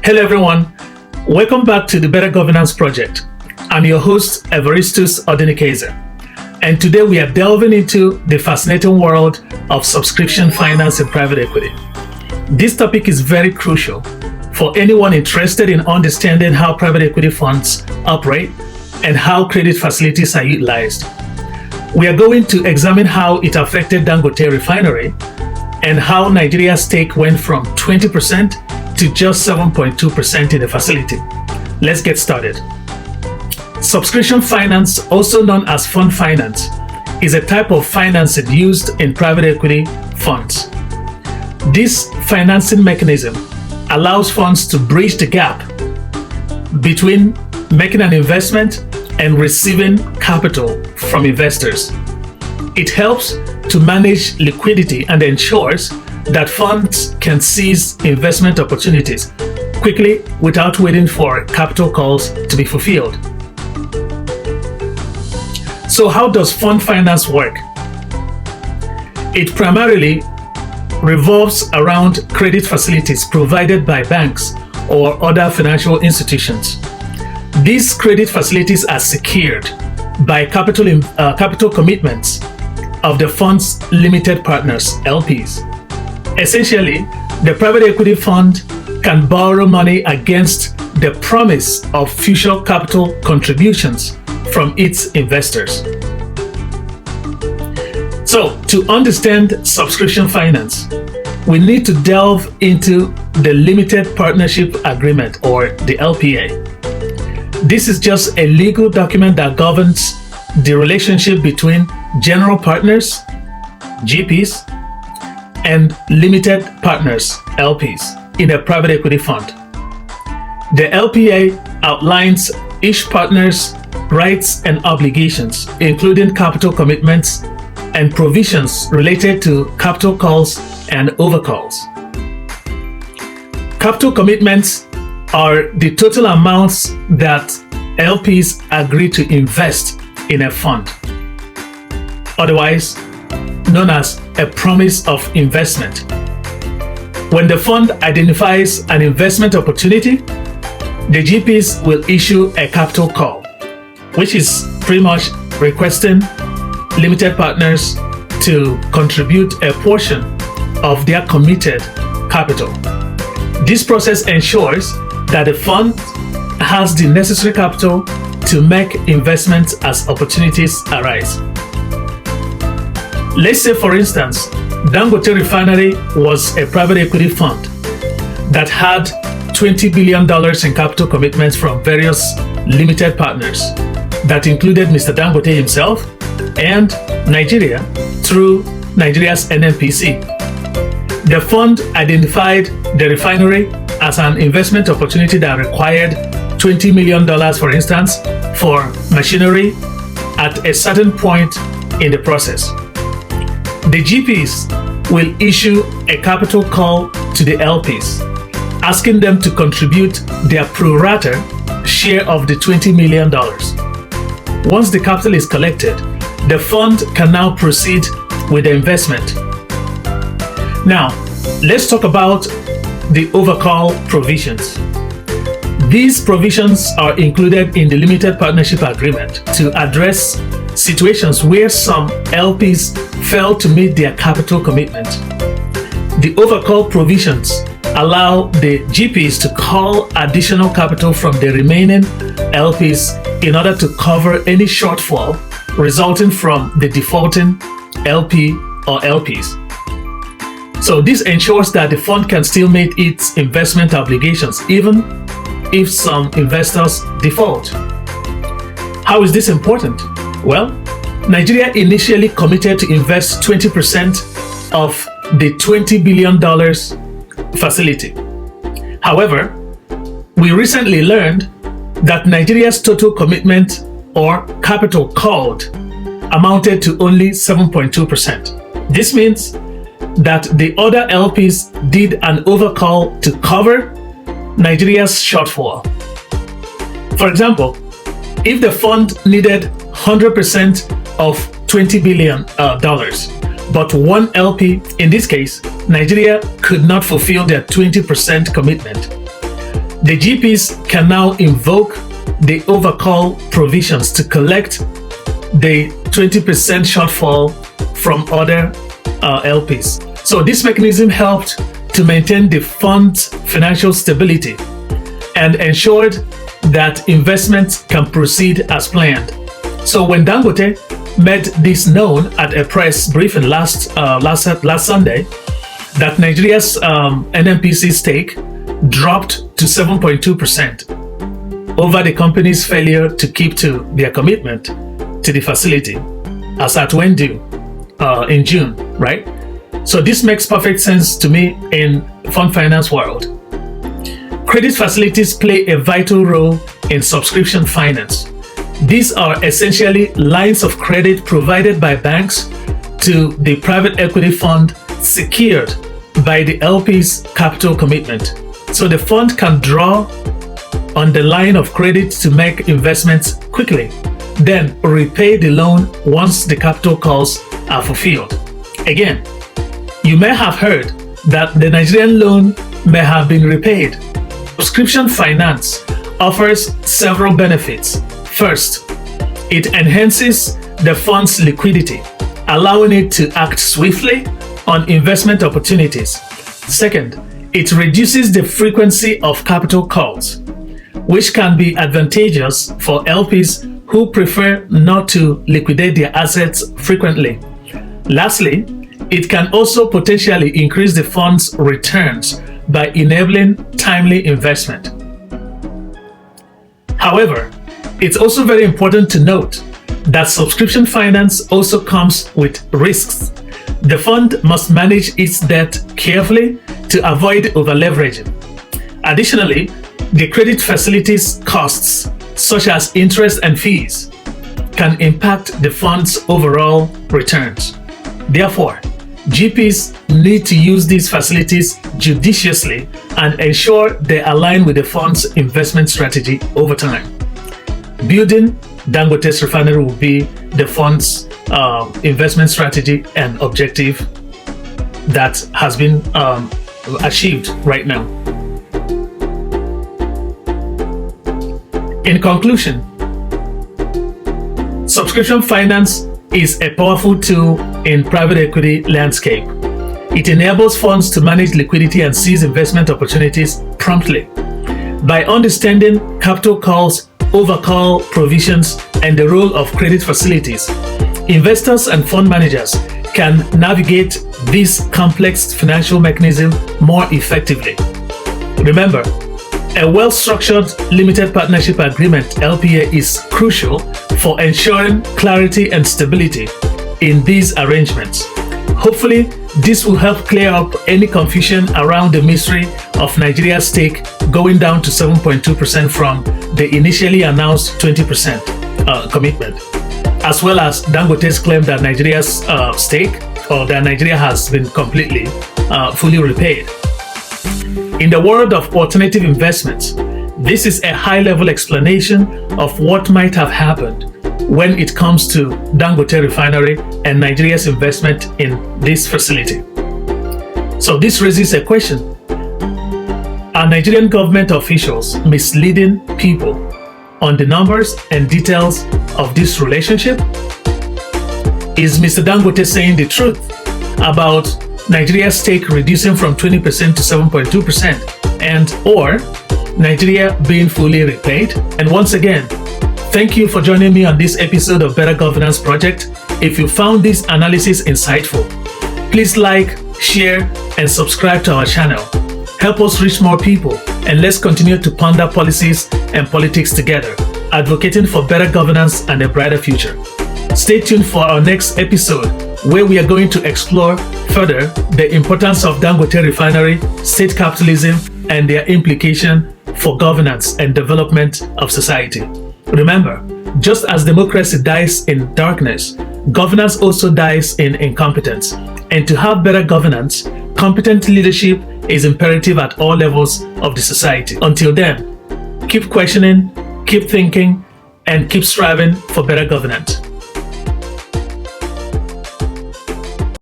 Hello everyone, welcome back to the Better Governance Project. I'm your host, Evaristus Odinikaeze, and today we are delving into the fascinating world of subscription finance and private equity. This topic is very crucial for anyone interested in understanding how private equity funds operate and how credit facilities are utilized. We are going to examine how it affected DANGOTE Refinery and how Nigeria's stake went from 20% to just 7.2% in the facility. Let's get started. Subscription finance, also known as fund finance, is a type of financing used in private equity funds. This financing mechanism allows funds to bridge the gap between making an investment and receiving capital from investors. It helps to manage liquidity and ensures that funds can seize investment opportunities quickly without waiting for capital calls to be fulfilled. So how does fund finance work? It primarily revolves around credit facilities provided by banks or other financial institutions. These credit facilities are secured by capital commitments of the fund's limited partners, LPs. Essentially, the private equity fund can borrow money against the promise of future capital contributions from its investors. So, to understand subscription finance, we need to delve into the Limited Partnership Agreement, or the LPA. This is just a legal document that governs the relationship between general partners, GPs, and limited partners, LPs, in a private equity fund. The LPA outlines each partner's rights and obligations, including capital commitments and provisions related to capital calls and overcalls. Capital commitments are the total amounts that LPs agree to invest in a fund, otherwise known as a promise of investment. When the fund identifies an investment opportunity, the GPs will issue a capital call, which is pretty much requesting limited partners to contribute a portion of their committed capital. This process ensures that the fund has the necessary capital to make investments as opportunities arise. Let's say, for instance, DANGOTE Refinery was a private equity fund that had $20 billion in capital commitments from various limited partners that included Mr. DANGOTE himself and Nigeria through Nigeria's NNPC. The fund identified the refinery as an investment opportunity that required $20 million, for instance, for machinery at a certain point in the process. The GPs will issue a capital call to the LPs, asking them to contribute their pro rata share of the $20 million. Once the capital is collected, the fund can now proceed with the investment. Now, let's talk about the overcall provisions. These provisions are included in the Limited Partnership Agreement to address situations where some LPs fail to meet their capital commitment. The overcall provisions allow the GPs to call additional capital from the remaining LPs in order to cover any shortfall resulting from the defaulting LP or LPs. So this ensures that the fund can still meet its investment obligations even if some investors default. How is this important? Well, Nigeria initially committed to invest 20% of the $20 billion facility. However, we recently learned that Nigeria's total commitment or capital called amounted to only 7.2%. This means that the other LPs did an overcall to cover Nigeria's shortfall. For example, if the fund needed 100% of $20 billion, but one LP, in this case, Nigeria, could not fulfill their 20% commitment, The GPs can now invoke the overcall provisions to collect the 20% shortfall from other LPs. So this mechanism helped to maintain the fund's financial stability and ensured that investments can proceed as planned. So when Dangote made this known at a press briefing last Sunday, that Nigeria's NNPC stake dropped to 7.2% over the company's failure to keep to their commitment to the facility as at when due in June, right? So this makes perfect sense to me in fund finance world. Credit facilities play a vital role in subscription finance. These are essentially lines of credit provided by banks to the private equity fund secured by the LP's capital commitment. So the fund can draw on the line of credit to make investments quickly, then repay the loan once the capital calls are fulfilled. Again, you may have heard that the Nigerian loan may have been repaid. Subscription finance offers several benefits. First, it enhances the fund's liquidity, allowing it to act swiftly on investment opportunities. Second, it reduces the frequency of capital calls, which can be advantageous for LPs who prefer not to liquidate their assets frequently. Lastly, it can also potentially increase the fund's returns by enabling timely investment. However, it's also very important to note that subscription finance also comes with risks. The fund must manage its debt carefully to avoid over-leveraging. Additionally, the credit facilities costs, such as interest and fees, can impact the fund's overall returns. Therefore, GPs need to use these facilities judiciously and ensure they align with the fund's investment strategy over time. Building Dangote's refinery will be the fund's investment strategy and objective that has been achieved right now. In conclusion, subscription finance is a powerful tool in private equity landscape. It enables funds to manage liquidity and seize investment opportunities promptly. By understanding capital calls, overcall provisions, and the role of credit facilities, investors and fund managers can navigate this complex financial mechanism more effectively. Remember, a well-structured limited partnership agreement (LPA) is crucial for ensuring clarity and stability in these arrangements. Hopefully, this will help clear up any confusion around the mystery of Nigeria's stake going down to 7.2% from the initially announced 20% commitment, as well as Dangote's claim that Nigeria's stake, or that Nigeria has been completely, fully repaid. In the world of alternative investments, this is a high-level explanation of what might have happened when it comes to Dangote Refinery and Nigeria's investment in this facility. So this raises a question. Are Nigerian government officials misleading people on the numbers and details of this relationship? Is Mr. Dangote saying the truth about Nigeria's stake reducing from 20% to 7.2% and or Nigeria being fully repaid? And once again, thank you for joining me on this episode of Better Governance Project. If you found this analysis insightful, please like, share, and subscribe to our channel. Help us reach more people, and let's continue to ponder policies and politics together, advocating for better governance and a brighter future. Stay tuned for our next episode, where we are going to explore further the importance of Dangote Refinery, state capitalism, and their implication for governance and development of society. Remember, just as democracy dies in darkness, governance also dies in incompetence. And to have better governance, competent leadership is imperative at all levels of the society. Until then, keep questioning, keep thinking, and keep striving for better governance.